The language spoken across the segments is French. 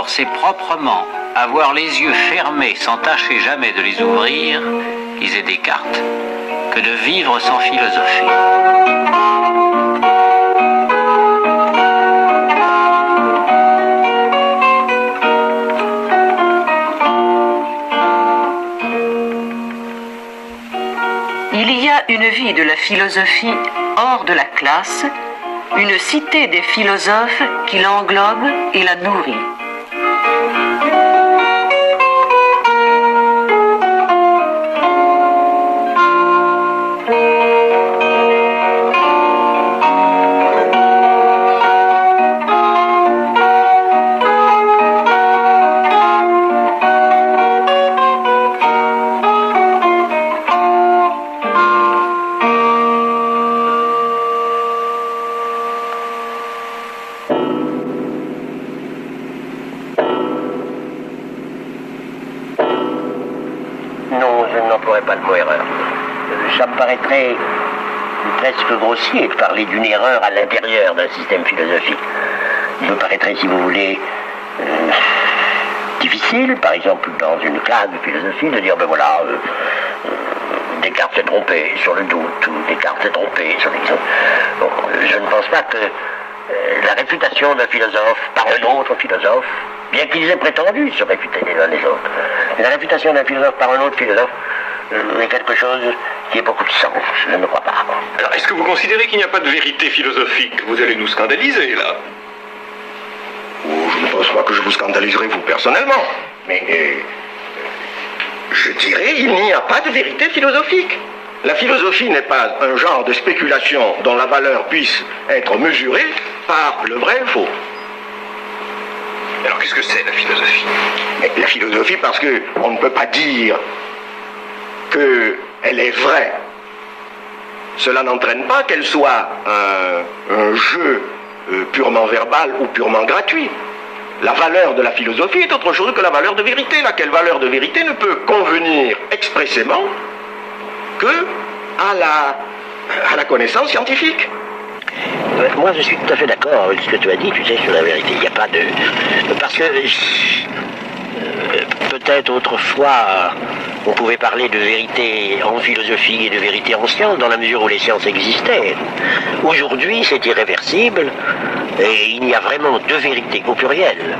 s'efforcer proprement, avoir les yeux fermés sans tâcher jamais de les ouvrir, disait Descartes, que de vivre sans philosophie. Il y a une vie de la philosophie hors de la classe, une cité des philosophes qui l'englobe et la nourrit. Non, je n'emploierai pas le mot erreur. Ça me paraîtrait presque grossier de parler d'une erreur à l'intérieur d'un système philosophique. Il me paraîtrait, si vous voulez, difficile, par exemple, dans une classe de philosophie, de dire, ben voilà, Descartes s'est trompé sur le doute, ou Descartes s'est trompé sur l'exemple. Bon, je ne pense pas que la réfutation d'un philosophe par un autre philosophe, bien qu'ils aient prétendu se réfuter les uns les autres, la réfutation d'un philosophe par un autre philosophe est quelque chose qui ait beaucoup de sens, je ne crois pas. Alors, est-ce que vous considérez qu'il n'y a pas de vérité philosophique? Vous allez nous scandaliser, là. Oh, je ne pense pas que je vous scandaliserai, vous, personnellement. Mais je dirais, il n'y a pas de vérité philosophique. La philosophie n'est pas un genre de spéculation dont la valeur puisse être mesurée par le vrai et le faux. Alors, qu'est-ce que c'est, la philosophie? Mais la philosophie, parce qu'on ne peut pas dire qu'elle est vraie. Cela n'entraîne pas qu'elle soit un jeu purement verbal ou purement gratuit. La valeur de la philosophie est autre chose que la valeur de vérité, laquelle valeur de vérité ne peut convenir expressément que à la connaissance scientifique. Moi, je suis tout à fait d'accord avec ce que tu as dit, tu sais, sur la vérité. Il n'y a pas de... Parce que peut-être autrefois, on pouvait parler de vérité en philosophie et de vérité en science, dans la mesure où les sciences existaient. Aujourd'hui, c'est irréversible, et il y a vraiment deux vérités, au pluriel,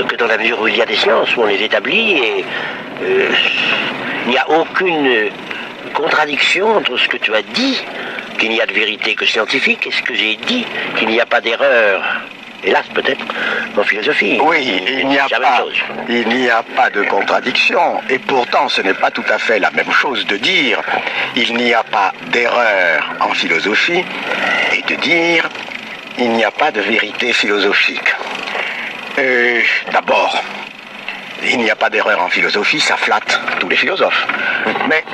que dans la mesure où il y a des sciences, où on les établit, et il n'y a aucune contradiction entre ce que tu as dit, qu'il n'y a de vérité que scientifique, et ce que j'ai dit, qu'il n'y a pas d'erreur, hélas peut-être, en philosophie. Oui, il n'y a pas de contradiction, et pourtant ce n'est pas tout à fait la même chose de dire il n'y a pas d'erreur en philosophie, et de dire il n'y a pas de vérité philosophique. D'abord, il n'y a pas d'erreur en philosophie, ça flatte tous les philosophes. Mais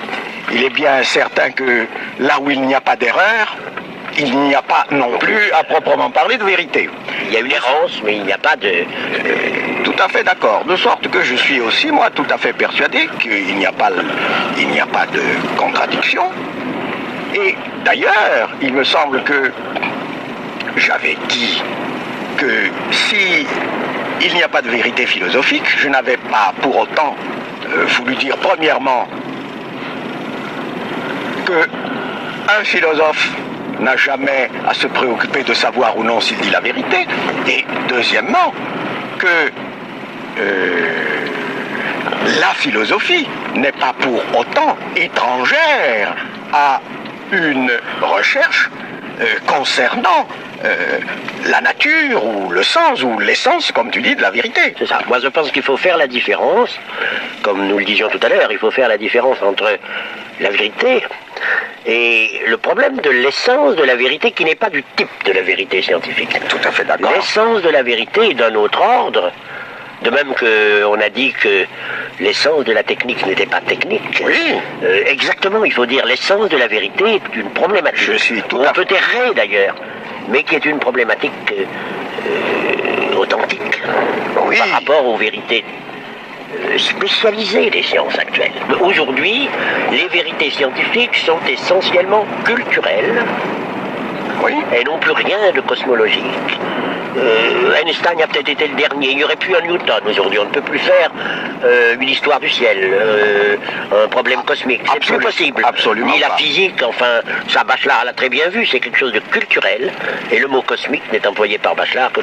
il est bien certain que là où il n'y a pas d'erreur, il n'y a pas non plus à proprement parler de vérité. Il y a une errance, mais il n'y a pas de... Tout à fait d'accord. De sorte que je suis aussi, moi, tout à fait persuadé qu'il n'y a pas de contradiction. Et d'ailleurs, il me semble que j'avais dit que si il n'y a pas de vérité philosophique, je n'avais pas pour autant voulu dire premièrement qu'un philosophe n'a jamais à se préoccuper de savoir ou non s'il dit la vérité, et deuxièmement que la philosophie n'est pas pour autant étrangère à une recherche concernant la nature ou le sens ou l'essence, comme tu dis, de la vérité. C'est ça. Moi, je pense qu'il faut faire la différence, comme nous le disions tout à l'heure, il faut faire la différence entre la vérité et le problème de l'essence de la vérité qui n'est pas du type de la vérité scientifique. Tout à fait d'accord. L'essence de la vérité est d'un autre ordre, de même qu'on a dit que l'essence de la technique n'était pas technique. Oui. Exactement, il faut dire l'essence de la vérité est une problématique. Je suis tout à fait... On peut errer d'ailleurs, mais qui est une problématique authentique. Oui. Par rapport aux vérités spécialisées des sciences actuelles. Aujourd'hui, les vérités scientifiques sont essentiellement culturelles, Oui. et non plus rien de cosmologique. Einstein a peut-être été le dernier. Il n'y aurait plus un Newton aujourd'hui. On ne peut plus faire une histoire du ciel, un problème cosmique. C'est plus possible. Absolument Ni la pas. physique, enfin, ça Bachelard l'a très bien vu, c'est quelque chose de culturel. Et le mot cosmique n'est employé par Bachelard que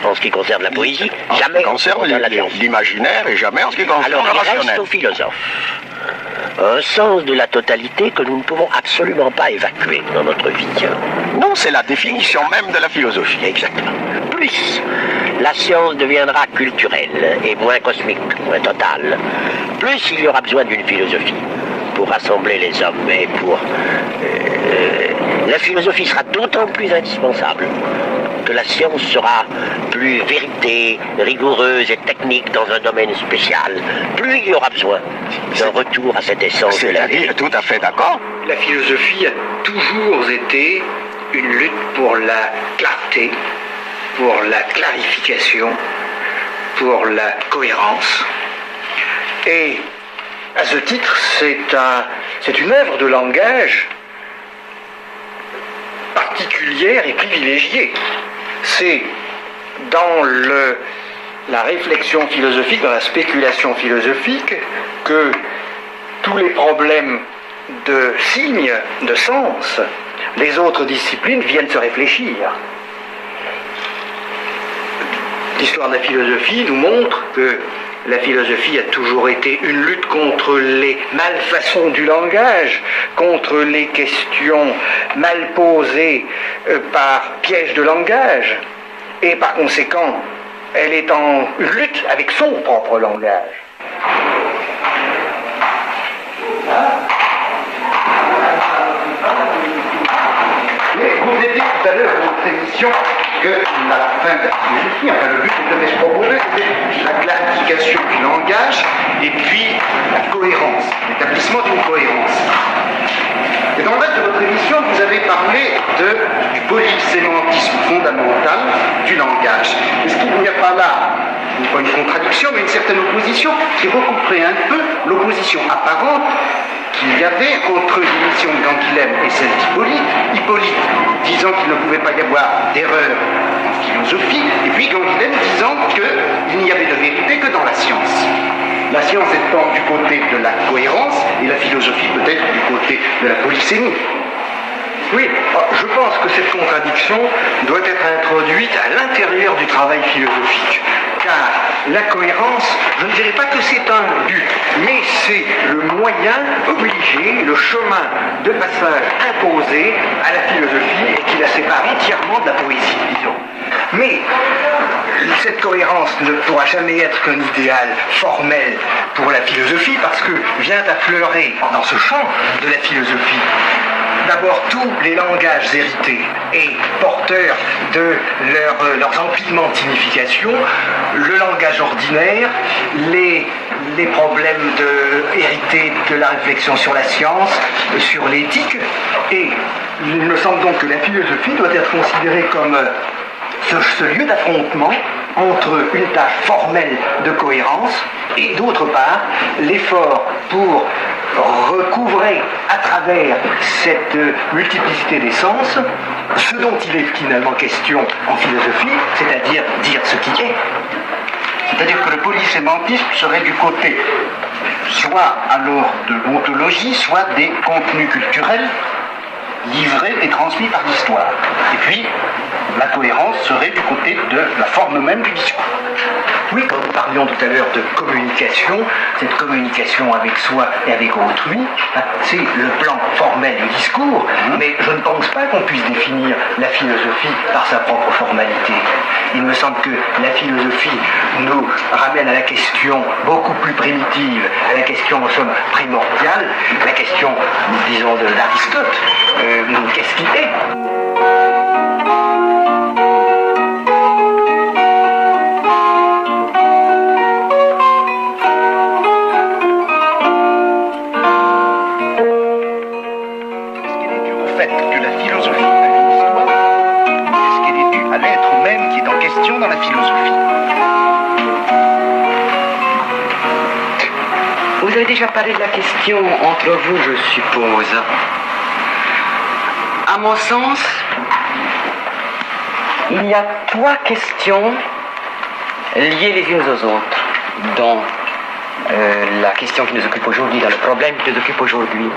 en ce qui concerne la poésie, En ce jamais qui concerne la science. l'imaginaire et jamais en ce qui concerne Alors, le il rationnel. reste aux philosophes un sens de la totalité que nous ne pouvons absolument pas évacuer dans notre vie. Non, c'est la définition même de la philosophie. Exactement. Plus la science deviendra culturelle et moins cosmique, moins totale, plus il y aura besoin d'une philosophie pour rassembler les hommes et pour... la philosophie sera d'autant plus indispensable que la science sera plus vérité, rigoureuse et technique dans un domaine spécial. Plus il y aura besoin d'un retour à cette essence de la vie. C'est-à-dire, tout à fait d'accord. La philosophie a toujours été une lutte pour la clarté, pour la clarification, pour la cohérence. Et à ce titre, c'est une œuvre de langage particulière et privilégiée. C'est dans la réflexion philosophique, dans la spéculation philosophique, que tous les problèmes de signes, de sens, les autres disciplines viennent se réfléchir. L'histoire de la philosophie nous montre que la philosophie a toujours été une lutte contre les malfaçons du langage, contre les questions mal posées par piège de langage, et par conséquent, elle est en lutte avec son propre langage. Vous avez dit tout à l'heure dans votre émission que la fin de la philosophie, enfin le but qui devait se proposer, c'était la clarification du langage et puis la cohérence, l'établissement d'une cohérence. Et dans le reste de votre émission, vous avez parlé du polysémantisme fondamental du langage. Est-ce qu'il n'y a pas là, pas une contradiction, mais une certaine opposition qui recouperait un peu l'opposition apparente qu'il y avait entre l'émission de Canguilhem et celle d'Hippolyte. Hippolyte disant qu'il ne pouvait pas y avoir d'erreur en philosophie, et puis Canguilhem disant qu'il n'y avait de vérité que dans la science. La science étant du côté de la cohérence et la philosophie peut-être du côté de la polysémie. Oui, je pense que cette contradiction doit être introduite à l'intérieur du travail philosophique. Car la cohérence, je ne dirais pas que c'est un but, mais c'est le moyen obligé, le chemin de passage imposé à la philosophie et qui la sépare entièrement de la poésie, disons. Mais cette cohérence ne pourra jamais être qu'un idéal formel pour la philosophie parce que vient affleurer dans ce champ de la philosophie d'abord tous les langages hérités et porteurs de leurs empilements de signification, le langage ordinaire, les problèmes hérités de la réflexion sur la science, sur l'éthique, et il me semble donc que la philosophie doit être considérée comme ce lieu d'affrontement entre une tâche formelle de cohérence et d'autre part l'effort pour recouvrer à travers cette multiplicité des sens ce dont il est finalement question en philosophie, c'est-à-dire dire ce qui est. C'est-à-dire que le polysémantisme serait du côté soit alors de l'ontologie, soit des contenus culturels livrés et transmis par l'histoire. Et puis, la cohérence serait du côté de la forme même du discours. Oui, quand nous parlions tout à l'heure de communication, cette communication avec soi et avec autrui, c'est le plan formel du discours, mais je ne pense pas qu'on puisse définir la philosophie par sa propre formalité. Il me semble que la philosophie nous ramène à la question beaucoup plus primitive, à la question en somme primordiale, la question, disons, d'Aristote. Qu'est-ce qui est ? Dans la philosophie. Vous avez déjà parlé de la question entre vous, je suppose. À mon sens, Il y a trois questions liées les unes aux autres dans la question qui nous occupe aujourd'hui, dans le problème qui nous occupe aujourd'hui.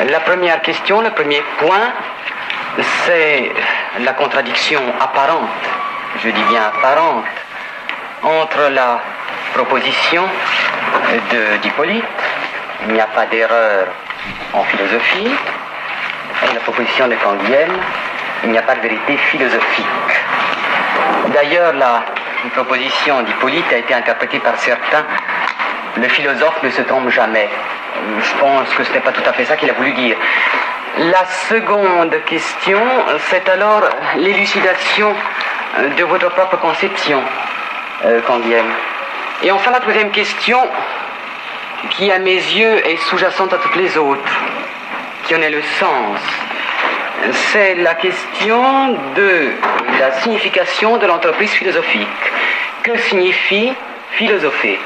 La première question, le premier point, c'est la contradiction apparente, je dis bien apparente, entre la proposition d'Hippolyte, il n'y a pas d'erreur en philosophie, et la proposition de Canguilhem, il n'y a pas de vérité philosophique. D'ailleurs, la proposition d'Hippolyte a été interprétée par certains. Le philosophe ne se trompe jamais. Je pense que ce n'est pas tout à fait ça qu'il a voulu dire. La seconde question, c'est alors l'élucidation de votre propre conception, Canguilhem. Et enfin, la troisième question, qui à mes yeux est sous-jacente à toutes les autres, qui en est le sens, c'est la question de la signification de l'entreprise philosophique. Que signifie philosopher?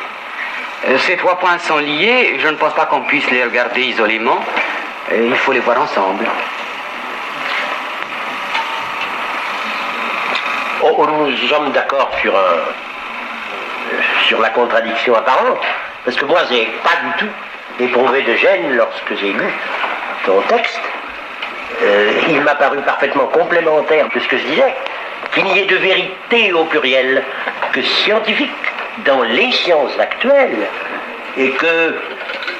Ces trois points sont liés, je ne pense pas qu'on puisse les regarder isolément, il faut les voir ensemble. Nous sommes d'accord sur la contradiction apparente, parce que moi, j'ai pas du tout éprouvé de gêne lorsque j'ai lu ton texte. Il m'a paru parfaitement complémentaire de ce que je disais, qu'il n'y ait de vérité au pluriel que scientifique dans les sciences actuelles, et que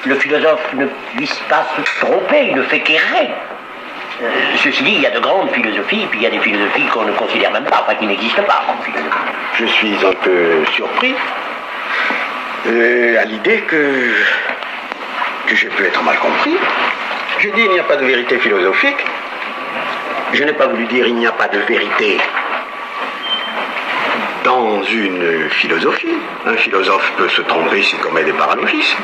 le philosophe ne puisse pas se tromper, il ne fait qu'errer. Ceci dit, il y a de grandes philosophies, puis il y a des philosophies qu'on ne considère même pas, enfin qui n'existent pas comme philosophie. Je suis un peu surpris à l'idée que j'ai pu être mal compris. Je dis il n'y a pas de vérité philosophique. Je n'ai pas voulu dire il n'y a pas de vérité dans une philosophie. Un philosophe peut se tromper s'il commet des paralogismes.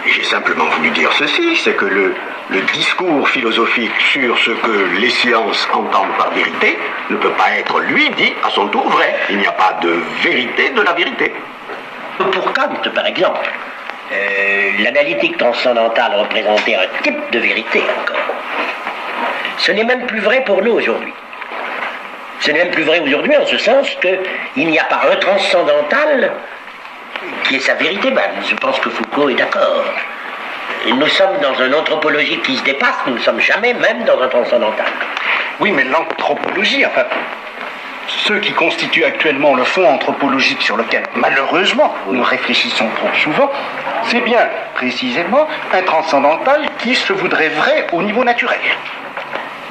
J'ai simplement voulu dire ceci, c'est que le discours philosophique sur ce que les sciences entendent par vérité ne peut pas être, lui, dit à son tour vrai. Il n'y a pas de vérité de la vérité. Pour Kant, par exemple, l'analytique transcendantale représentait un type de vérité encore. Ce n'est même plus vrai pour nous aujourd'hui. Ce n'est même plus vrai aujourd'hui en ce sens qu'il n'y a pas un transcendantal qui est sa vérité même. Je pense que Foucault est d'accord. Nous sommes dans une anthropologie qui se dépasse, nous ne sommes jamais même dans un transcendantal. Oui, mais l'anthropologie, enfin, ceux qui constituent actuellement le fond anthropologique sur lequel, malheureusement, nous réfléchissons trop souvent, c'est bien, précisément, un transcendantal qui se voudrait vrai au niveau naturel.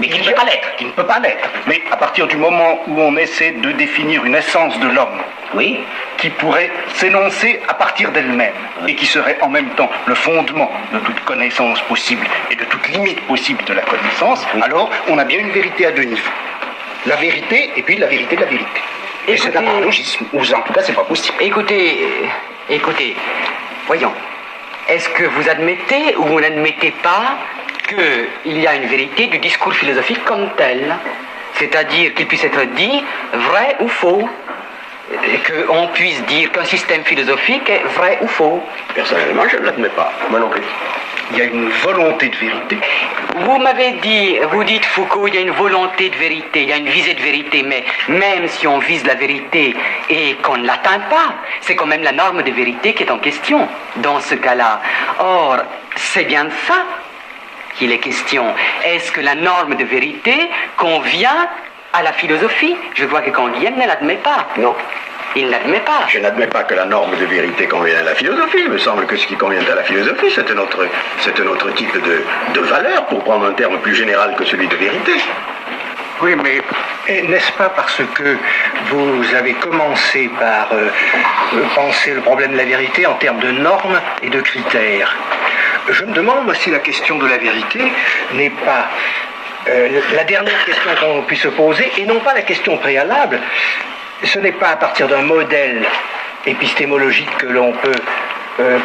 Mais qui ne peut pas l'être. Qui ne peut pas l'être. Mais à partir du moment où on essaie de définir une essence de l'homme, oui, qui pourrait s'énoncer à partir d'elle-même, et qui serait en même temps le fondement de toute connaissance possible et de toute limite possible de la connaissance, alors on a bien une vérité à deux niveaux. La vérité et puis la vérité de la vérité. Et c'est un paralogisme, ou en tout cas c'est pas possible. Écoutez, voyons, est-ce que vous admettez ou vous n'admettez pas qu'il y a une vérité du discours philosophique comme tel, c'est-à-dire qu'il puisse être dit vrai ou faux, et qu'on puisse dire qu'un système philosophique est vrai ou faux? Personnellement, je ne l'admets pas, moi non plus. Il y a une volonté de vérité. Vous m'avez dit, vous dites Foucault, il y a une volonté de vérité, il y a une visée de vérité, mais même si on vise la vérité et qu'on ne l'atteint pas, c'est quand même la norme de vérité qui est en question dans ce cas-là. Or, c'est bien de ça qu'il est question. Est-ce que la norme de vérité convient à la philosophie? Je vois que Canguilhem ne l'admet pas. Non. Il ne l'admet pas. Je n'admets pas que la norme de vérité convienne à la philosophie. Il me semble que ce qui convient à la philosophie, c'est un autre type de valeur, pour prendre un terme plus général que celui de vérité. Oui, mais n'est-ce pas parce que vous avez commencé par penser le problème de la vérité en termes de normes et de critères? Je me demande si la question de la vérité n'est pas la dernière question qu'on puisse se poser, et non pas la question préalable. Ce n'est pas à partir d'un modèle épistémologique que l'on peut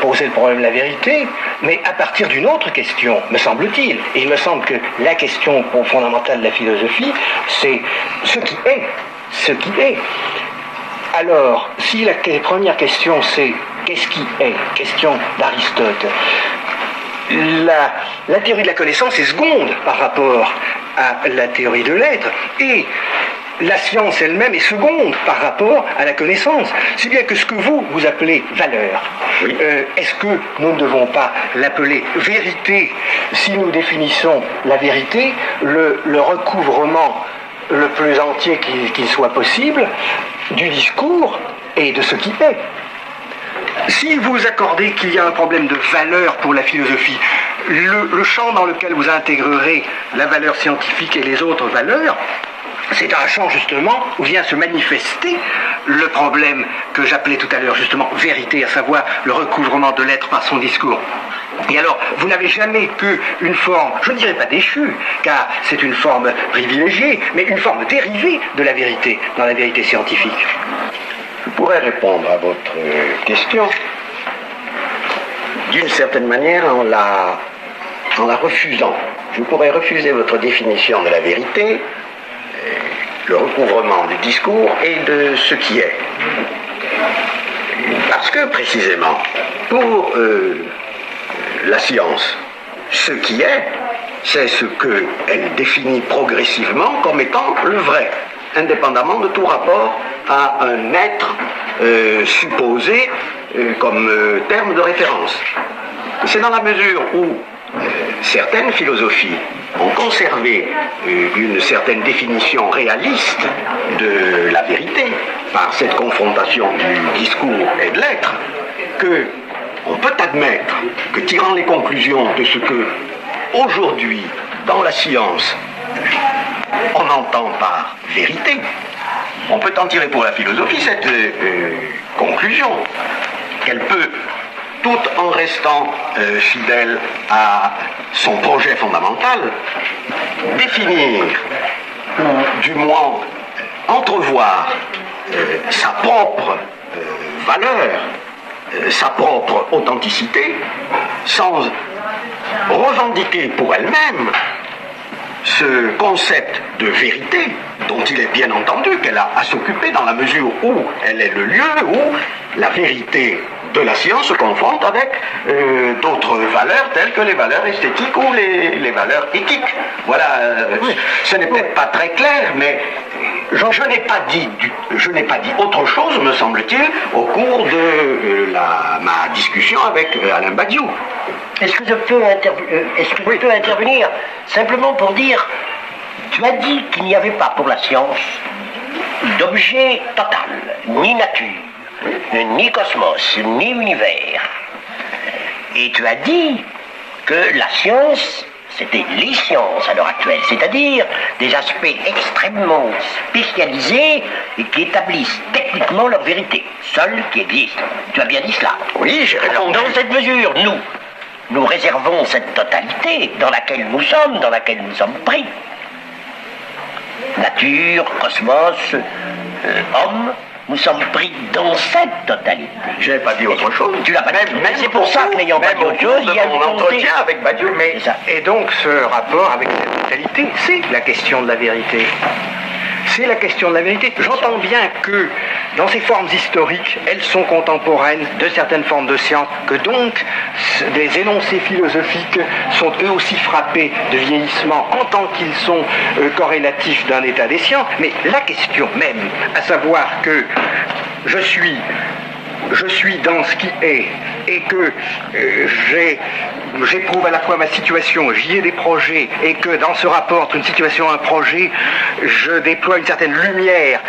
poser le problème de la vérité, mais à partir d'une autre question, me semble-t-il. Et il me semble que la question fondamentale de la philosophie, c'est ce qui est. Ce qui est. Alors, si la première question, c'est qu'est-ce qui est? Question d'Aristote. La théorie de la connaissance est seconde par rapport à la théorie de l'être. Et la science elle-même est seconde par rapport à la connaissance. Si bien que ce que vous appelez valeur, Oui. Est-ce que nous ne devons pas l'appeler vérité si nous définissons la vérité, le recouvrement le plus entier qu'il soit possible du discours et de ce qui est? Si vous accordez qu'il y a un problème de valeur pour la philosophie, le champ dans lequel vous intégrerez la valeur scientifique et les autres valeurs, c'est un champ justement où vient se manifester le problème que j'appelais tout à l'heure justement vérité, à savoir le recouvrement de l'être par son discours. Et alors, vous n'avez jamais qu'une forme, je ne dirais pas déchue, car c'est une forme privilégiée, mais une forme dérivée de la vérité, dans la vérité scientifique. Je pourrais répondre à votre question d'une certaine manière en la refusant. Je pourrais refuser votre définition de la vérité, le recouvrement du discours et de ce qui est. Parce que précisément, pour la science, ce qui est, c'est ce qu'elle définit progressivement comme étant le vrai, indépendamment de tout rapport à un être supposé comme terme de référence. C'est dans la mesure où certaines philosophies ont conservé une certaine définition réaliste de la vérité par cette confrontation du discours et de l'être que on peut admettre que tirant les conclusions de ce que aujourd'hui dans la science on entend par vérité, on peut en tirer pour la philosophie cette conclusion qu'elle peut, tout en restant fidèle à son projet fondamental, définir, ou du moins entrevoir sa propre valeur, sa propre authenticité, sans revendiquer pour elle-même ce concept de vérité dont il est bien entendu qu'elle a à s'occuper dans la mesure où elle est le lieu où la vérité de la science se confronte avec d'autres valeurs telles que les valeurs esthétiques ou les valeurs éthiques. Voilà, ce n'est peut-être pas très clair, mais je n'ai pas dit autre chose, me semble-t-il, au cours de ma discussion avec Alain Badiou. Est-ce que je peux intervenir simplement pour dire, tu as dit qu'il n'y avait pas pour la science d'objet total, ni nature, ni cosmos, ni univers. Et tu as dit que la science, c'était les sciences à l'heure actuelle, c'est-à-dire des aspects extrêmement spécialisés et qui établissent techniquement leur vérité, seuls qui existent. Tu as bien dit cela. Oui, j'ai répondu. Dans cette mesure, nous réservons cette totalité dans laquelle nous sommes pris. Nature, cosmos, homme, nous sommes pris dans cette totalité. Je n'ai pas dit autre chose. Tu l'as pas dit. C'est pour ça que n'ayant pas dit autre chose, il y a mon entretien avec Badiou. Et donc ce rapport avec la totalité, c'est la question de la vérité. C'est la question de la vérité. J'entends bien que dans ces formes historiques, elles sont contemporaines de certaines formes de science, que donc des énoncés philosophiques sont eux aussi frappés de vieillissement en tant qu'ils sont corrélatifs d'un état des sciences. Mais la question même, à savoir que je suis dans ce qui est et que j'éprouve à la fois ma situation, j'y ai des projets et que dans ce rapport entre une situation et un projet, je déploie une certaine lumière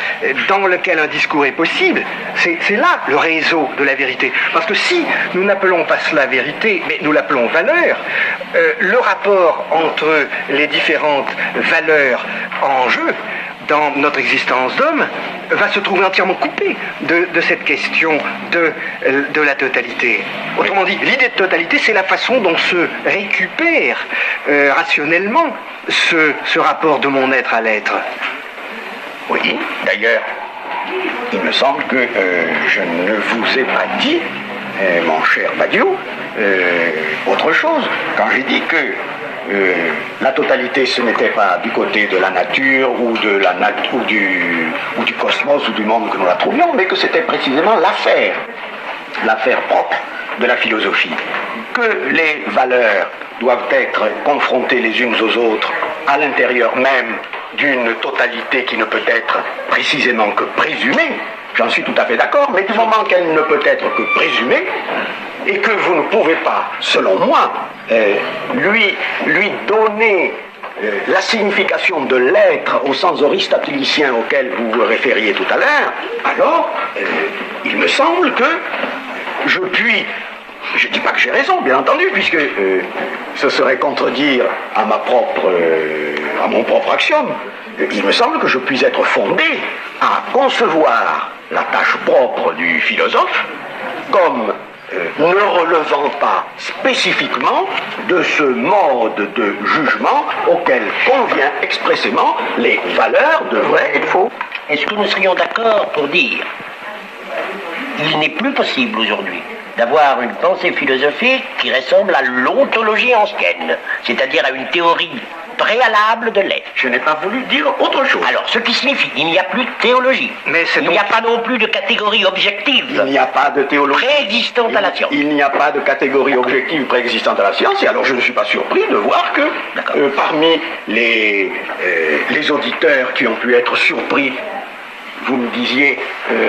dans lequel un discours est possible, c'est là le réseau de la vérité. Parce que si nous n'appelons pas cela vérité, mais nous l'appelons valeur, le rapport entre les différentes valeurs en jeu dans notre existence d'homme va se trouver entièrement coupé de cette question de la totalité. Autrement dit, l'idée de totalité, c'est la façon dont se récupère rationnellement ce rapport de mon être à l'être. Oui, d'ailleurs, il me semble que je ne vous ai pas dit, mon cher Badiou, autre chose. Quand j'ai dit que la totalité, ce n'était pas du côté de la nature ou du cosmos ou du monde que nous la trouvions, mais que c'était précisément l'affaire propre de la philosophie. Que les valeurs doivent être confrontées les unes aux autres à l'intérieur même d'une totalité qui ne peut être précisément que présumée, j'en suis tout à fait d'accord, mais du moment qu'elle ne peut être que présumée, et que vous ne pouvez pas, selon moi, lui donner la signification de l'être au sens aristotélicien auquel vous vous référiez tout à l'heure, alors il me semble que je puis, je ne dis pas que j'ai raison, bien entendu, puisque ce serait contredire à mon propre axiome, il me semble que je puis être fondé à concevoir la tâche propre du philosophe comme ne relevant pas spécifiquement de ce mode de jugement auquel convient expressément les valeurs de vrai et de faux. Est-ce que nous serions d'accord pour dire qu'il n'est plus possible aujourd'hui d'avoir une pensée philosophique qui ressemble à l'ontologie ancienne, c'est-à-dire à une théorie préalable de l'être? Je n'ai pas voulu dire autre chose. Alors, ce qui signifie qu'il n'y a plus de théologie. Mais il n'y a pas non plus de catégorie objective. Il n'y a pas de théologie préexistante à la science. Il n'y a pas de catégorie objective préexistante à la science, et alors je ne suis pas surpris de voir que parmi les auditeurs qui ont pu être surpris, vous me disiez,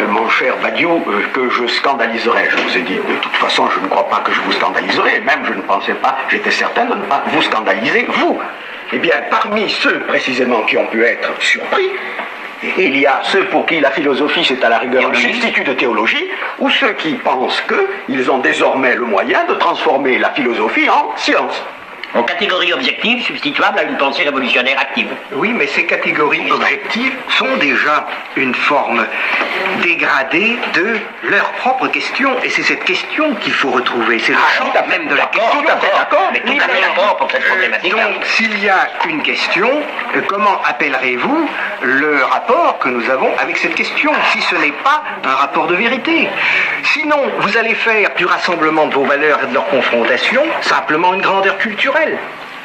mon cher Badiou, que je scandaliserais. Je vous ai dit, de toute façon, je ne crois pas que je vous scandaliserais, même je ne pensais pas, j'étais certain de ne pas vous scandaliser, vous. Eh bien, parmi ceux précisément qui ont pu être surpris, il y a ceux pour qui la philosophie c'est à la rigueur un institut de théologie, ou ceux qui pensent qu'ils ont désormais le moyen de transformer la philosophie en science. En catégorie objective substituable à une pensée révolutionnaire active. Oui, mais ces catégories objectives sont déjà une forme dégradée de leur propre question. Et c'est cette question qu'il faut retrouver. C'est le champ même de la question. Tout à fait d'accord. Mais tout à fait d'accord pour cette problématique. Donc, s'il y a une question, comment appellerez-vous le rapport que nous avons avec cette question, si ce n'est pas un rapport de vérité? Sinon, vous allez faire du rassemblement de vos valeurs et de leur confrontation simplement une grandeur culturelle.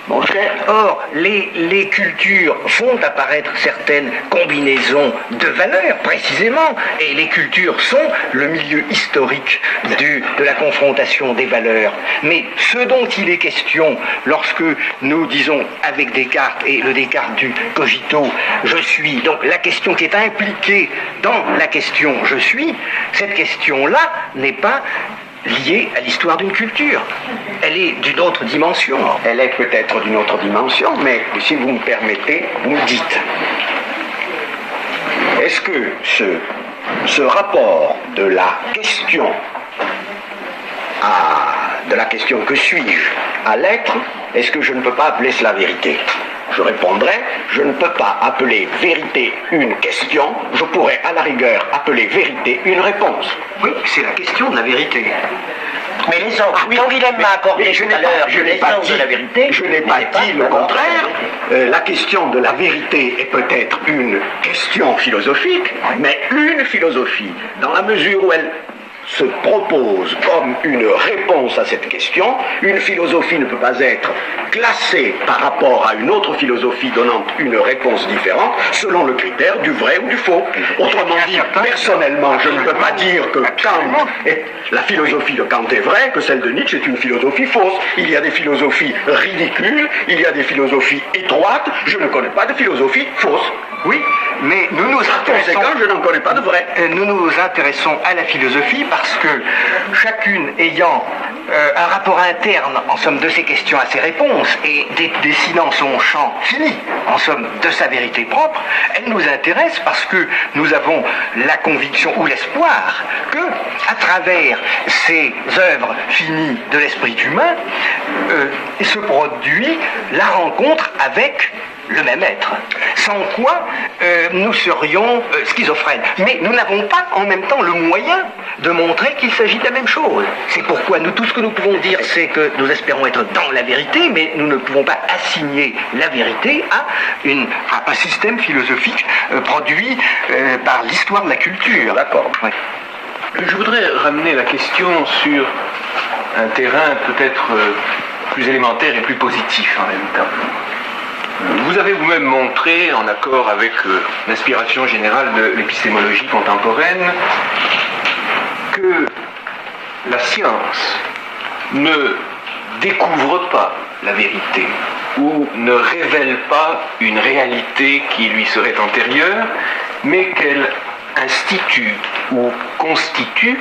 Mon cher. Or, les cultures font apparaître certaines combinaisons de valeurs, précisément, et les cultures sont le milieu historique de la confrontation des valeurs. Mais ce dont il est question lorsque nous disons avec Descartes, et le Descartes du cogito, je suis, donc la question qui est impliquée dans la question je suis, cette question-là n'est pas liée à l'histoire d'une culture. Elle est d'une autre dimension. Elle est peut-être d'une autre dimension, mais si vous me permettez, vous me dites, est-ce que ce rapport de la question que suis-je à l'être, est-ce que je ne peux pas appeler cela vérité? Je répondrai, je ne peux pas appeler vérité une question, je pourrais à la rigueur appeler vérité une réponse. Oui, c'est la question de la vérité. Mais l'essence, quand Willem m'a accordé tout à l'heure l'essence de la vérité, je n'ai pas dit le contraire. La question de la vérité est peut-être une question philosophique, mais une philosophie, dans la mesure où elle se propose comme une réponse à cette question. Une philosophie ne peut pas être classée par rapport à une autre philosophie donnant une réponse différente selon le critère du vrai ou du faux. Autrement dit, personnellement, je ne peux pas dire que la philosophie de Kant est vraie, que celle de Nietzsche est une philosophie fausse. Il y a des philosophies ridicules, il y a des philosophies étroites, je ne connais pas de philosophie fausse. Oui, mais nous nous intéressons... je n'en connais pas de vrai. Nous nous intéressons à la philosophie parce que chacune ayant un rapport interne, en somme, de ses questions à ses réponses et dessinant son champ fini, en somme, de sa vérité propre, elle nous intéresse parce que nous avons la conviction ou l'espoir que, à travers ces œuvres finies de l'esprit humain, se produit la rencontre avec le même être, sans quoi nous serions schizophrènes. Mais nous n'avons pas en même temps le moyen de montrer qu'il s'agit de la même chose. C'est pourquoi tout ce que nous pouvons dire, c'est que nous espérons être dans la vérité, mais nous ne pouvons pas assigner la vérité à un système philosophique produit par l'histoire de la culture. D'accord. Oui. Je voudrais ramener la question sur un terrain peut-être plus élémentaire et plus positif en même temps. Vous avez vous-même montré, en accord avec l'inspiration générale de l'épistémologie contemporaine, que la science ne découvre pas la vérité, ou ne révèle pas une réalité qui lui serait antérieure, mais qu'elle institue ou constitue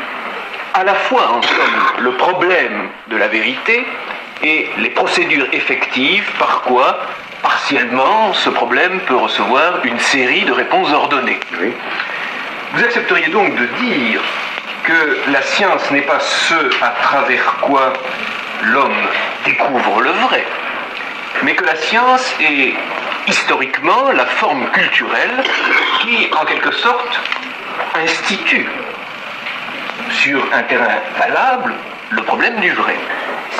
à la fois, en somme, le problème de la vérité et les procédures effectives par quoi, partiellement, ce problème peut recevoir une série de réponses ordonnées. Oui. Vous accepteriez donc de dire que la science n'est pas ce à travers quoi l'homme découvre le vrai, mais que la science est historiquement la forme culturelle qui, en quelque sorte, institue sur un terrain valable le problème du vrai.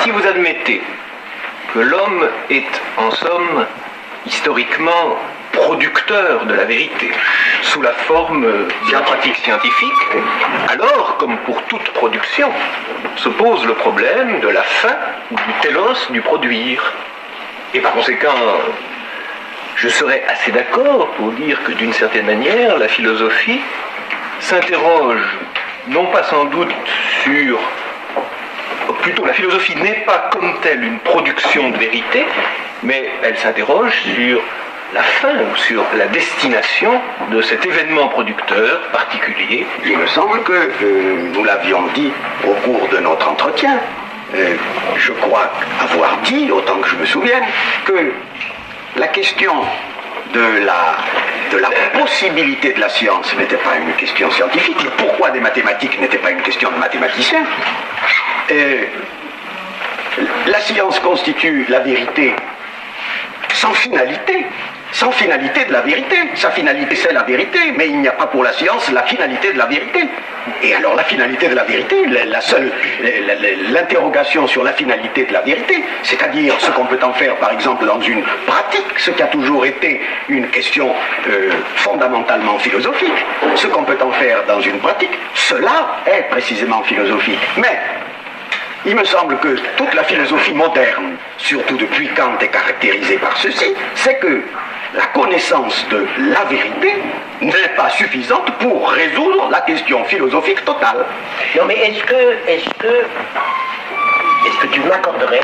Si vous admettez que l'homme est, en somme, historiquement producteur de la vérité, sous la forme de la pratique scientifique, alors, comme pour toute production, se pose le problème de la fin ou du télos du produire. Et par conséquent, je serais assez d'accord pour dire que d'une certaine manière, la philosophie s'interroge non pas sans doute sur... Plutôt, la philosophie n'est pas comme telle une production de vérité, mais elle s'interroge sur la fin ou sur la destination de cet événement producteur particulier. Il me semble que nous l'avions dit au cours de notre entretien. Je crois avoir dit, autant que je me souvienne, que la question de la possibilité de la science n'était pas une question scientifique, le pourquoi des mathématiques n'était pas une question de mathématiciens. La science constitue la vérité sans finalité de la vérité. Sa finalité, c'est la vérité, mais il n'y a pas pour la science la finalité de la vérité. Et alors la finalité de la vérité, l'interrogation sur la finalité de la vérité, c'est-à-dire ce qu'on peut en faire par exemple dans une pratique, ce qui a toujours été une question fondamentalement philosophique, ce qu'on peut en faire dans une pratique, cela est précisément philosophique. Mais il me semble que toute la philosophie moderne, surtout depuis Kant, est caractérisée par ceci, c'est que la connaissance de la vérité n'est pas suffisante pour résoudre la question philosophique totale. Non, mais est-ce que tu m'accorderais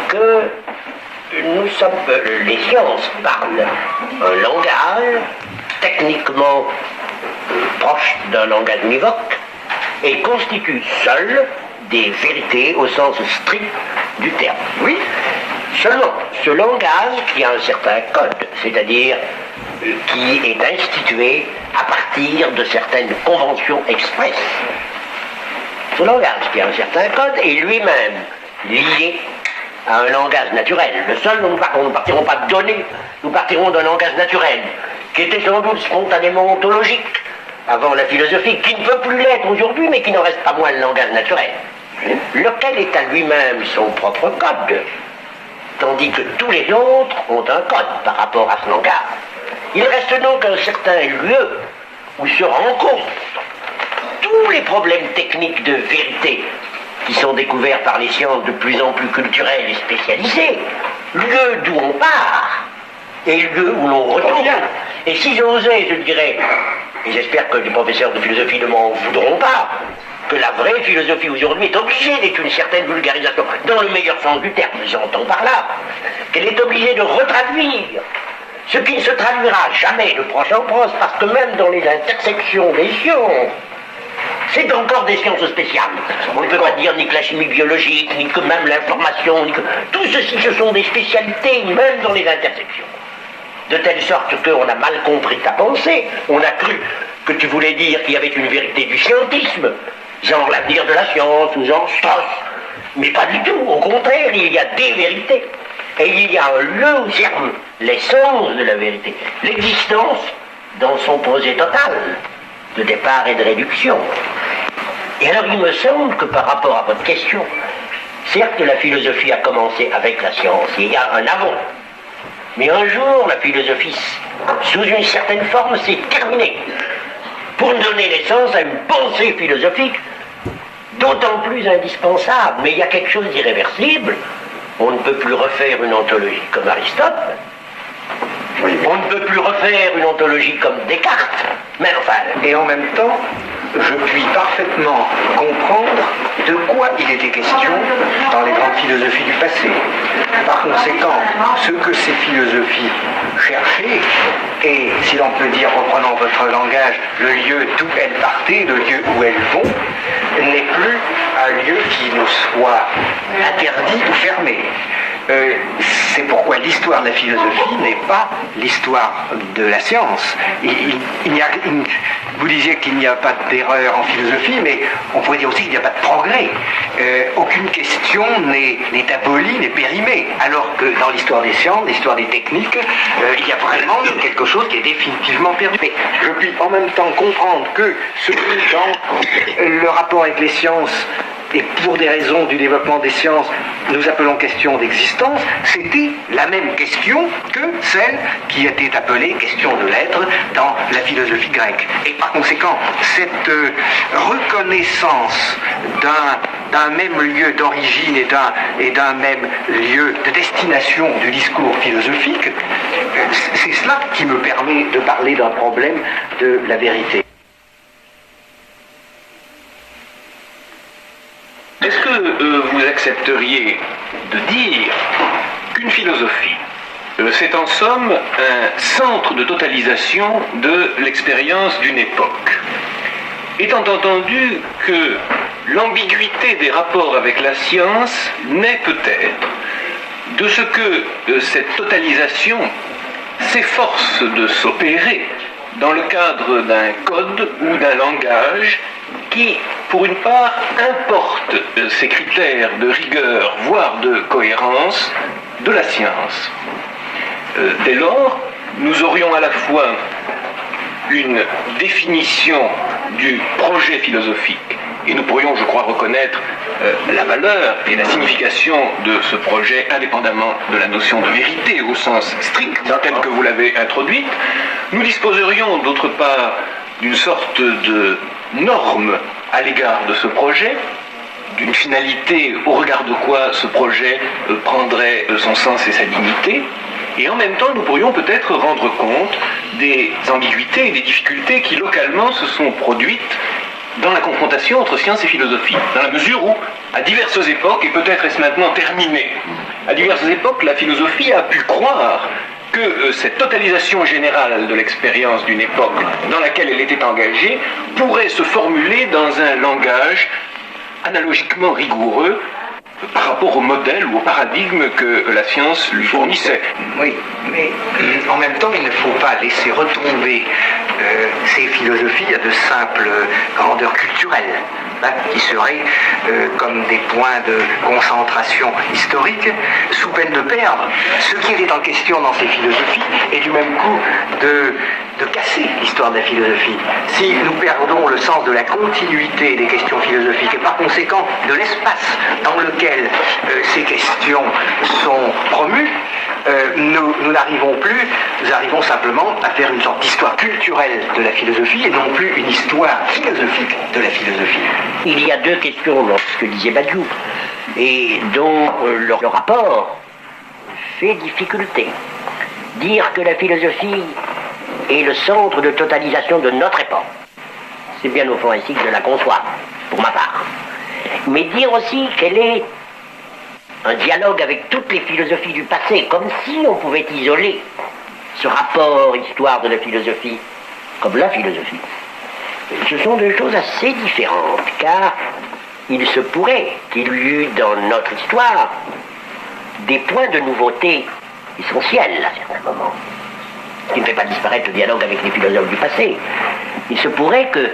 que nous sommes, les sciences parlent un langage techniquement proche d'un langage univoque et constituent seules des vérités au sens strict du terme. Oui. Seulement, ce langage qui a un certain code, c'est-à-dire qui est institué à partir de certaines conventions expresses. Ce langage qui a un certain code est lui-même lié à un langage naturel. Le seul dont nous ne partirons pas de données, nous partirons d'un langage naturel, qui était sans doute spontanément ontologique avant la philosophie, qui ne peut plus l'être aujourd'hui, mais qui n'en reste pas moins le langage naturel, lequel est à lui-même son propre code, tandis que tous les autres ont un code par rapport à ce langage. Il reste donc un certain lieu où se rencontrent tous les problèmes techniques de vérité qui sont découverts par les sciences de plus en plus culturelles et spécialisées, lieu d'où on part et lieu où l'on retourne. Et si j'osais, je dirais, et j'espère que les professeurs de philosophie ne m'en voudront pas, que la vraie philosophie aujourd'hui est obligée d'être une certaine vulgarisation, dans le meilleur sens du terme, j'entends par là, qu'elle est obligée de retraduire ce qui ne se traduira jamais de proche en proche, parce que même dans les intersections des sciences, c'est encore des sciences spéciales. On ne peut pas dire ni que la chimie biologique, ni que même l'information, ni que... Tout ceci, ce sont des spécialités, même dans les intersections. De telle sorte qu'on a mal compris ta pensée, on a cru que tu voulais dire qu'il y avait une vérité du scientisme, genre l'avenir de la science, ou genre Strauss. Mais pas du tout, au contraire, il y a des vérités. Et il y a un lieu où germe l'essence de la vérité, l'existence dans son projet total, de départ et de réduction. Et alors il me semble que par rapport à votre question, certes la philosophie a commencé avec la science, il y a un avant. Mais un jour, la philosophie, sous une certaine forme, s'est terminée pour donner naissance à une pensée philosophique d'autant plus indispensable. Mais il y a quelque chose d'irréversible. On ne peut plus refaire une ontologie comme Aristote. Oui, On On ne peut plus refaire une ontologie comme Descartes, mais enfin... Et en même temps, je puis parfaitement comprendre de quoi il était question dans les grandes philosophies du passé. Par conséquent, ce que ces philosophies cherchaient, et si l'on peut dire, reprenant votre langage, le lieu d'où elles partaient, le lieu où elles vont, n'est plus un lieu qui nous soit interdit ou fermé. C'est pourquoi l'histoire de la philosophie n'est pas l'histoire de la science. Vous disiez qu'il n'y a pas d'erreur en philosophie, mais on pourrait dire aussi qu'il n'y a pas de progrès. Aucune question n'est abolie, n'est périmée, alors que dans l'histoire des sciences, l'histoire des techniques, il y a vraiment quelque chose qui est définitivement perdu. Mais je puis en même temps comprendre que ce qui est dans le rapport avec les sciences, et pour des raisons du développement des sciences, nous appelons question d'existence, c'était la même question que celle qui était appelée question de l'être dans la philosophie grecque. Et par conséquent, cette reconnaissance d'un même lieu d'origine et d'un même lieu de destination du discours philosophique, c'est cela qui me permet de parler d'un problème de la vérité. Est-ce que vous accepteriez de dire qu'une philosophie, c'est en somme un centre de totalisation de l'expérience d'une époque, étant entendu que l'ambiguïté des rapports avec la science naît peut-être de ce que cette totalisation s'efforce de s'opérer dans le cadre d'un code ou d'un langage qui, pour une part, importe ces critères de rigueur, voire de cohérence, de la science. Dès lors, nous aurions à la fois une définition du projet philosophique, et nous pourrions, je crois, reconnaître la valeur et la signification de ce projet indépendamment de la notion de vérité au sens strict, telle que vous l'avez introduite. Nous disposerions d'autre part d'une sorte de norme à l'égard de ce projet, d'une finalité au regard de quoi ce projet prendrait son sens et sa dignité, et en même temps nous pourrions peut-être rendre compte des ambiguïtés et des difficultés qui localement se sont produites dans la confrontation entre science et philosophie, dans la mesure où, à diverses époques, et peut-être est-ce maintenant terminé, à diverses époques, la philosophie a pu croire que cette totalisation générale de l'expérience d'une époque dans laquelle elle était engagée pourrait se formuler dans un langage analogiquement rigoureux par rapport au modèle ou au paradigme que la science lui fournissait. Oui, mais en même temps, il ne faut pas laisser retomber ces philosophies à de simples grandeurs culturelles, qui seraient comme des points de concentration historique, sous peine de perdre ce qui était en question dans ces philosophies, et du même coup de casser l'histoire de la philosophie. Si nous perdons le sens de la continuité des questions philosophiques, et par conséquent de l'espace dans lequel ces questions sont promues, nous n'arrivons plus, nous arrivons simplement à faire une sorte d'histoire culturelle de la philosophie et non plus une histoire philosophique de la philosophie. Il y a deux questions dans ce que disait Badiou, et dont le rapport fait difficulté. Dire que la philosophie est le centre de totalisation de notre époque, c'est bien au fond ainsi que je la conçois, pour ma part. Mais dire aussi qu'elle est un dialogue avec toutes les philosophies du passé, comme si on pouvait isoler ce rapport histoire de la philosophie comme la philosophie. Ce sont deux choses assez différentes, car il se pourrait qu'il y eut dans notre histoire des points de nouveauté essentiels à certains moments, qui ne fait pas disparaître le dialogue avec les philosophes du passé. Il se pourrait que,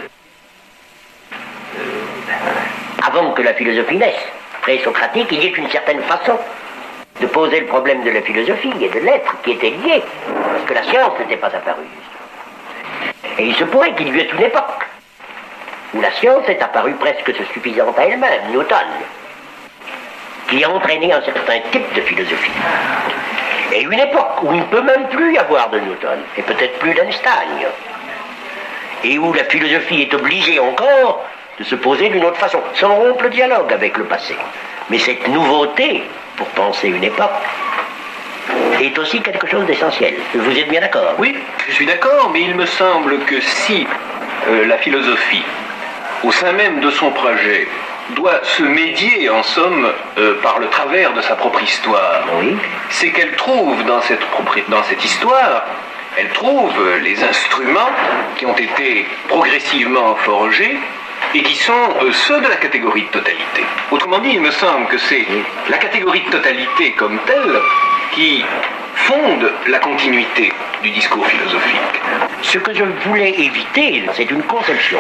avant que la philosophie naisse, pré-socratique, il y ait une certaine façon de poser le problème de la philosophie et de l'être qui était lié, parce que la science n'était pas apparue. Et il se pourrait qu'il y ait une époque où la science est apparue presque suffisante à elle-même, Newton, qui a entraîné un certain type de philosophie. Et une époque où il ne peut même plus y avoir de Newton, et peut-être plus d'Einstein, et où la philosophie est obligée encore de se poser d'une autre façon, sans rompre le dialogue avec le passé. Mais cette nouveauté, pour penser une époque, est aussi quelque chose d'essentiel. Vous êtes bien d'accord? Oui, je suis d'accord, mais il me semble que si la philosophie, au sein même de son projet, doit se médier, en somme, par le travers de sa propre histoire, Oui. c'est qu'elle trouve dans cette histoire, elle trouve les instruments qui ont été progressivement forgés et qui sont ceux de la catégorie de totalité. Autrement dit, il me semble que c'est la catégorie de totalité comme telle qui fonde la continuité du discours philosophique. Ce que je voulais éviter, c'est une conception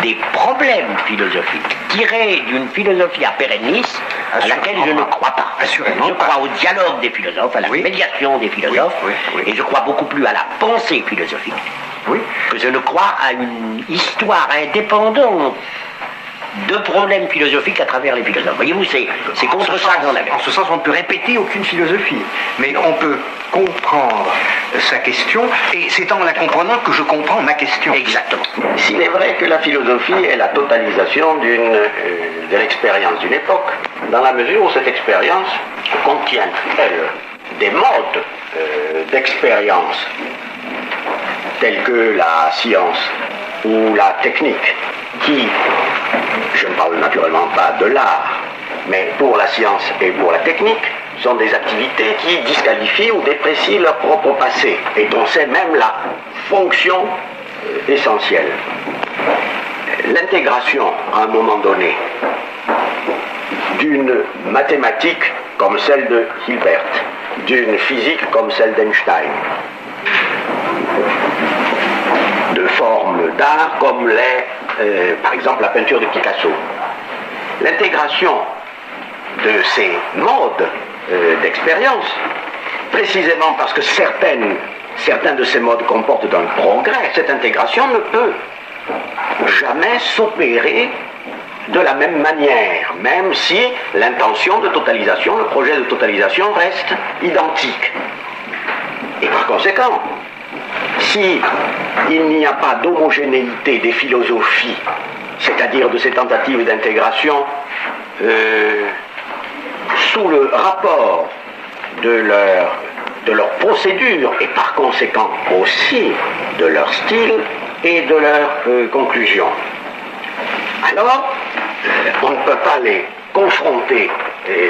des problèmes philosophiques tirés d'une philosophie à pérennis à laquelle je ne crois pas. Assurément Je crois au dialogue des philosophes, à la médiation des philosophes, et je crois beaucoup plus à la pensée philosophique que je ne crois à une histoire indépendante de problèmes philosophiques à travers les philosophes. Voyez-vous, c'est contre ça que j'en avais. En ce sens, on ne peut répéter aucune philosophie, mais on peut comprendre sa question, et c'est en la comprenant que je comprends ma question. Exactement. S'il est vrai que la philosophie est la totalisation de l'expérience d'une époque, dans la mesure où cette expérience contient, elle, des modes d'expérience tels que la science ou la technique, qui, je ne parle naturellement pas de l'art, mais pour la science et pour la technique, sont des activités qui disqualifient ou déprécient leur propre passé, et dont c'est même la fonction essentielle. L'intégration, à un moment donné, d'une mathématique comme celle de Hilbert, d'une physique comme celle d'Einstein, de formes d'art comme par exemple la peinture de Picasso. L'intégration de ces modes d'expérience, précisément parce que certains de ces modes comportent un progrès, cette intégration ne peut jamais s'opérer de la même manière, même si l'intention de totalisation, le projet de totalisation reste identique. Et par conséquent, si il n'y a pas d'homogénéité des philosophies, c'est-à-dire de ces tentatives d'intégration sous le rapport de leur procédure et par conséquent aussi de leur style et de leur conclusion, alors on ne peut pas les confronter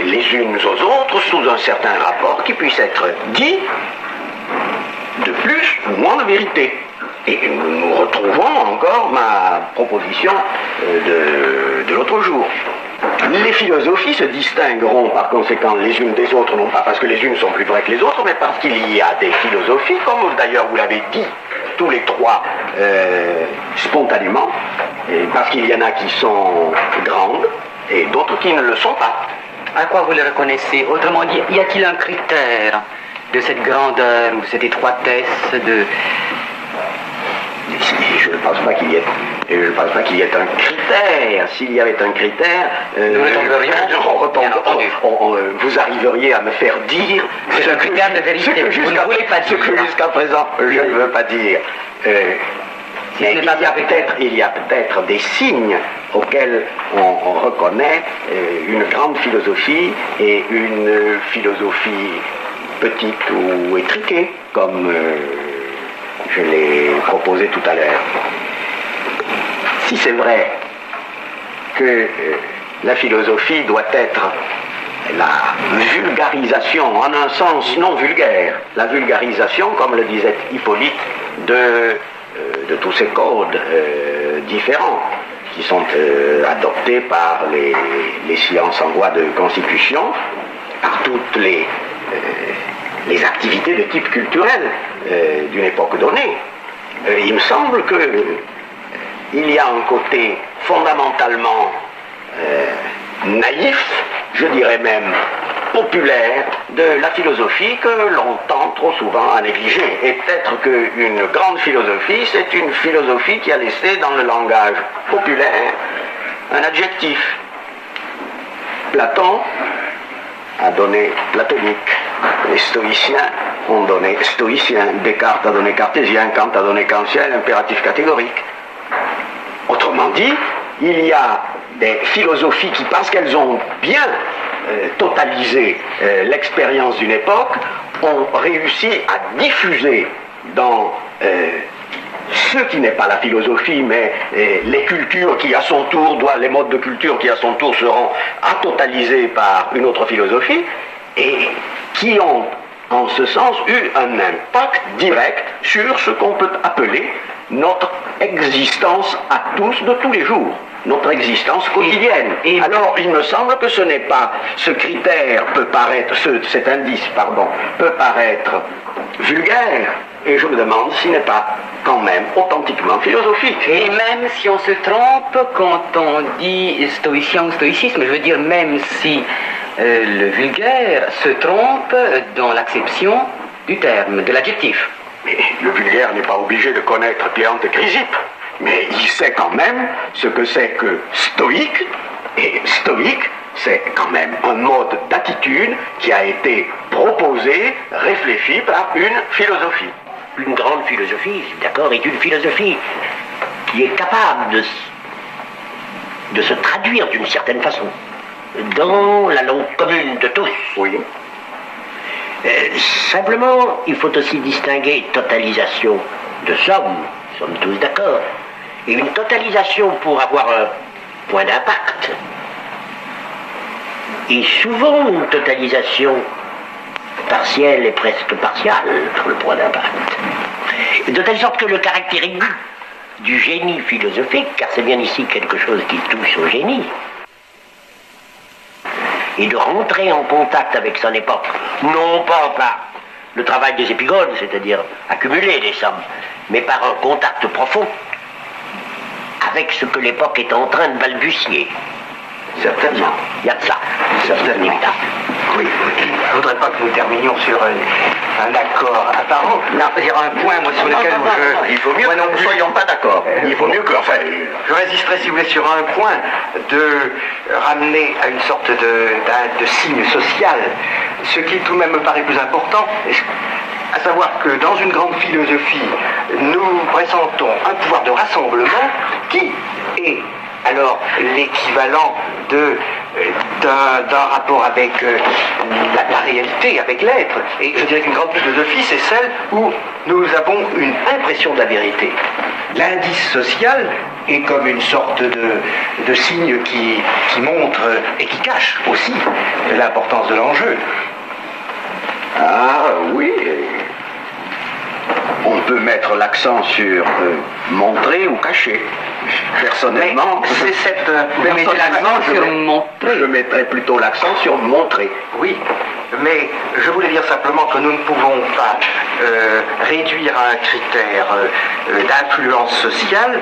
les unes aux autres sous un certain rapport qui puisse être dit de plus ou moins de vérité. Et nous retrouvons encore ma proposition de l'autre jour. Les philosophies se distingueront par conséquent les unes des autres, non pas parce que les unes sont plus vraies que les autres, mais parce qu'il y a des philosophies, comme d'ailleurs vous l'avez dit, tous les trois spontanément, et parce qu'il y en a qui sont grandes et d'autres qui ne le sont pas. À quoi vous le reconnaissez? Autrement dit, y a-t-il un critère de cette grandeur, de cette étroitesse, Je ne pense pas qu'il y ait un critère. S'il y avait un critère, vous arriveriez à me faire dire c'est un critère de vérité. Ce que jusqu'à présent je ne veux pas dire. Mais il y a peut-être des signes auxquels on reconnaît une grande philosophie et une philosophie petite ou étriquée, comme je l'ai proposé tout à l'heure. Si c'est vrai que la philosophie doit être la vulgarisation, en un sens non vulgaire, la vulgarisation, comme le disait Hippolyte, de tous ces codes différents qui sont adoptés par les sciences en voie de constitution, par toutes les activités de type culturel d'une époque donnée. Il me semble qu'il y a un côté fondamentalement naïf, je dirais même populaire, de la philosophie que l'on tend trop souvent à négliger. Et peut-être qu'une grande philosophie, c'est une philosophie qui a laissé dans le langage populaire un adjectif. Platon a donné platonique, les stoïciens ont donné stoïcien, Descartes a donné cartésien, Kant a donné kantien, impératif catégorique. Autrement dit, il y a des philosophies qui, parce qu'elles ont bien totalisé l'expérience d'une époque, ont réussi à diffuser dans ce qui n'est pas la philosophie, mais les cultures qui à son tour les modes de culture qui à son tour seront totalisés par une autre philosophie, et qui ont en ce sens eu un impact direct sur ce qu'on peut appeler notre existence à tous de tous les jours, notre existence quotidienne. Alors il me semble que ce n'est pas, ce critère peut paraître, cet indice, pardon, peut paraître vulgaire, et je me demande s'il n'est pas quand même authentiquement philosophique. Et même si on se trompe quand on dit stoïcien ou stoïcisme, je veux dire même si le vulgaire se trompe dans l'acception du terme, de l'adjectif. Mais le vulgaire n'est pas obligé de connaître Cléante et Chrysippe, mais il sait quand même ce que c'est que stoïque, et stoïque, c'est quand même un mode d'attitude qui a été proposé, réfléchi par une philosophie. Une grande philosophie, d'accord, est une philosophie qui est capable de se traduire d'une certaine façon dans la langue commune de tous. Oui. Simplement, il faut aussi distinguer totalisation de somme, nous sommes tous d'accord, et une totalisation pour avoir un point d'impact. Et souvent une totalisation partielle et presque partiale sur le point d'impact. De telle sorte que le caractère aigu du génie philosophique, car c'est bien ici quelque chose qui touche au génie, et de rentrer en contact avec son époque, non pas par le travail des épigones, c'est-à-dire accumuler des sommes, mais par un contact profond avec ce que l'époque est en train de balbutier. Certainement. Il y a de ça. Certainement. Oui, je ne voudrais pas que nous terminions sur un accord apparent. Non, il y aura un point, moi, sur lequel il faut mieux que nous ne soyons pas d'accord. Il vaut mieux que, enfin... Je résisterai, si vous voulez, sur un point de ramener à une sorte de signe social, ce qui tout de même me paraît plus important, à savoir que dans une grande philosophie, nous pressentons un pouvoir de rassemblement qui est alors l'équivalent d'un rapport avec la réalité, avec l'être. Et je dirais qu'une grande philosophie, c'est celle où nous avons une impression de la vérité. L'indice social est comme une sorte de signe qui montre et qui cache aussi l'importance de l'enjeu. Ah oui. On peut mettre l'accent sur montrer ou cacher. Personnellement, c'est cette... Vous mettez l'accent sur montrer. Je mettrais plutôt l'accent sur montrer. Oui, mais je voulais dire simplement que nous ne pouvons pas réduire à un critère d'influence sociale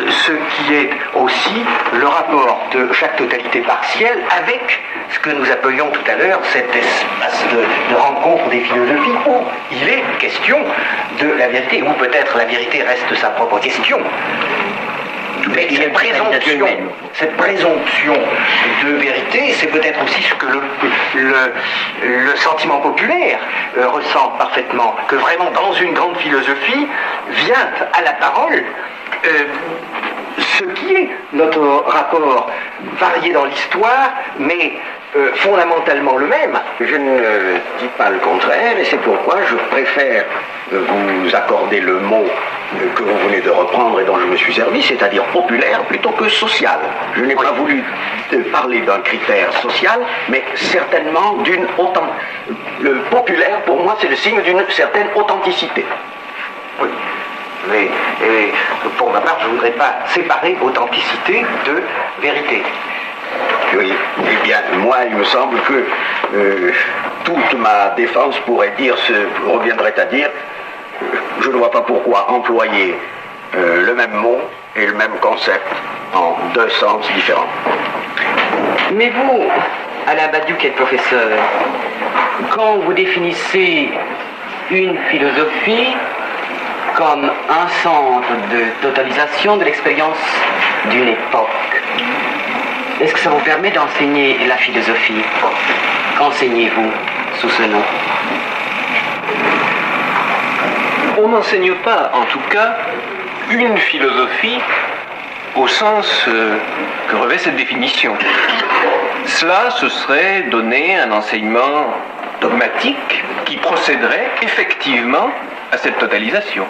ce qui est aussi le rapport de chaque totalité partielle avec ce que nous appelions tout à l'heure cet espace de rencontre des philosophies où il est question de la vérité, où peut-être la vérité reste sa propre question. Mais cette présomption de vérité, c'est peut-être aussi ce que le sentiment populaire ressent parfaitement, que vraiment dans une grande philosophie vient à la parole ce qui est notre rapport varié dans l'histoire, mais fondamentalement le même. Je ne dis pas le contraire, et c'est pourquoi je préfère vous accorder le mot que vous venez de reprendre et dont je me suis servi, c'est-à-dire populaire plutôt que social. Je n'ai pas voulu parler d'un critère social, mais certainement d'une le populaire, pour moi, c'est le signe d'une certaine authenticité. Oui. Mais pour ma part, je ne voudrais pas séparer authenticité de vérité. Oui, eh bien, moi, il me semble que toute ma défense reviendrait à dire, je ne vois pas pourquoi employer le même mot et le même concept en deux sens différents. Mais vous, Alain Badiou, qui êtes professeur, quand vous définissez une philosophie comme un centre de totalisation de l'expérience d'une époque, est-ce que ça vous permet d'enseigner la philosophie? Qu'enseignez-vous sous ce nom? On n'enseigne pas, en tout cas, une philosophie au sens que revêt cette définition. Cela, ce serait donner un enseignement dogmatique qui procéderait effectivement à cette totalisation.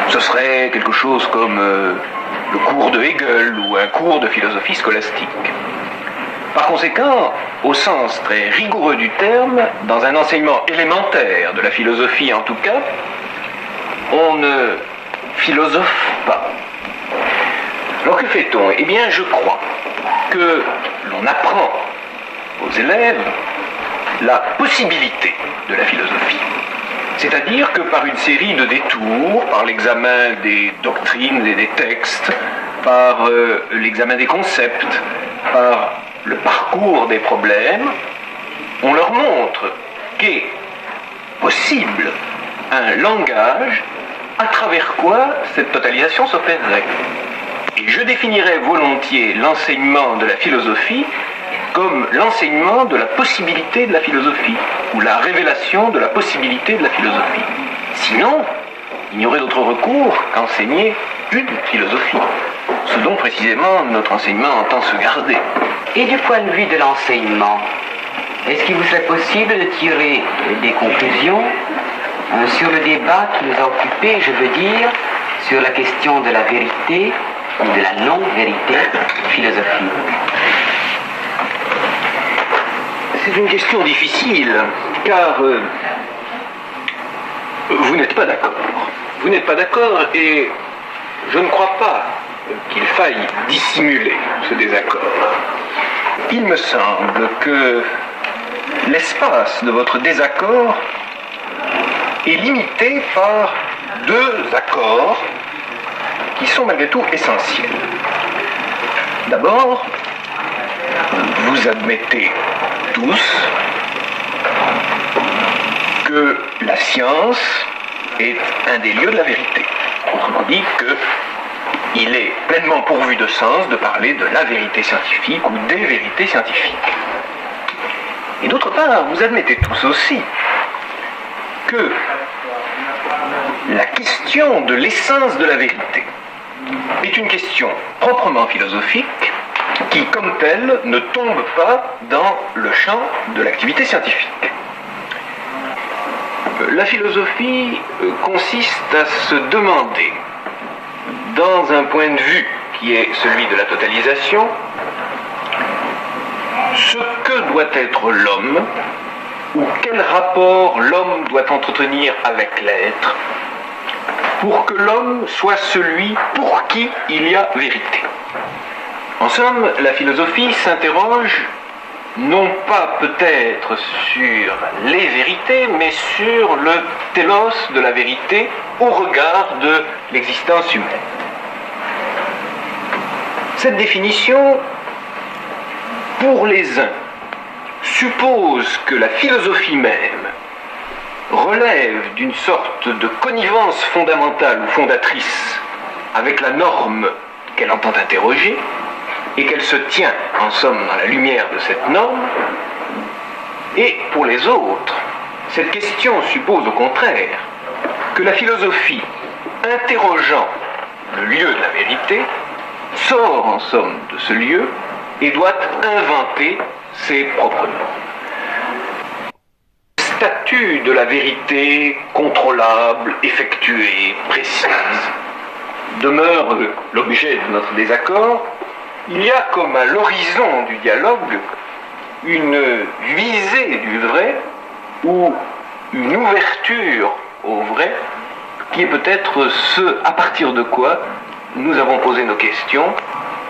Ce serait quelque chose comme le cours de Hegel ou un cours de philosophie scolastique. Par conséquent, au sens très rigoureux du terme, dans un enseignement élémentaire de la philosophie en tout cas, on ne philosophe pas. Alors que fait-on? Eh bien, je crois que l'on apprend aux élèves la possibilité de la philosophie. C'est-à-dire que par une série de détours, par l'examen des doctrines et des textes, par l'examen des concepts, par le parcours des problèmes, on leur montre qu'est possible un langage à travers quoi cette totalisation s'opérerait. Et je définirais volontiers l'enseignement de la philosophie comme l'enseignement de la possibilité de la philosophie, ou la révélation de la possibilité de la philosophie. Sinon, il n'y aurait d'autre recours qu'enseigner une philosophie, ce dont précisément notre enseignement entend se garder. Et du point de vue de l'enseignement, est-ce qu'il vous serait possible de tirer des conclusions sur le débat qui nous a occupé, je veux dire, sur la question de la vérité ou de la non-vérité philosophique? C'est une question difficile, car vous n'êtes pas d'accord. Vous n'êtes pas d'accord et je ne crois pas qu'il faille dissimuler ce désaccord. Il me semble que l'espace de votre désaccord est limité par deux accords qui sont malgré tout essentiels. D'abord, vous admettez tous que la science est un des lieux de la vérité. Autrement dit qu'il est pleinement pourvu de sens de parler de la vérité scientifique ou des vérités scientifiques. Et d'autre part, vous admettez tous aussi que la question de l'essence de la vérité est une question proprement philosophique qui, comme telle, ne tombe pas dans le champ de l'activité scientifique. La philosophie consiste à se demander, dans un point de vue qui est celui de la totalisation, ce que doit être l'homme, ou quel rapport l'homme doit entretenir avec l'être, pour que l'homme soit celui pour qui il y a vérité. En somme, la philosophie s'interroge non pas peut-être sur les vérités, mais sur le télos de la vérité au regard de l'existence humaine. Cette définition, pour les uns, suppose que la philosophie même relève d'une sorte de connivence fondamentale ou fondatrice avec la norme qu'elle entend interroger, et qu'elle se tient, en somme, dans la lumière de cette norme. Et pour les autres, cette question suppose au contraire que la philosophie, interrogeant le lieu de la vérité, sort en somme de ce lieu et doit inventer ses propres normes. Le statut de la vérité contrôlable, effectuée, précise, demeure l'objet de notre désaccord. Il y a comme à l'horizon du dialogue une visée du vrai ou une ouverture au vrai qui est peut-être ce à partir de quoi nous avons posé nos questions,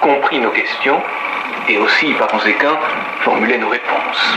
compris nos questions et aussi par conséquent formulé nos réponses.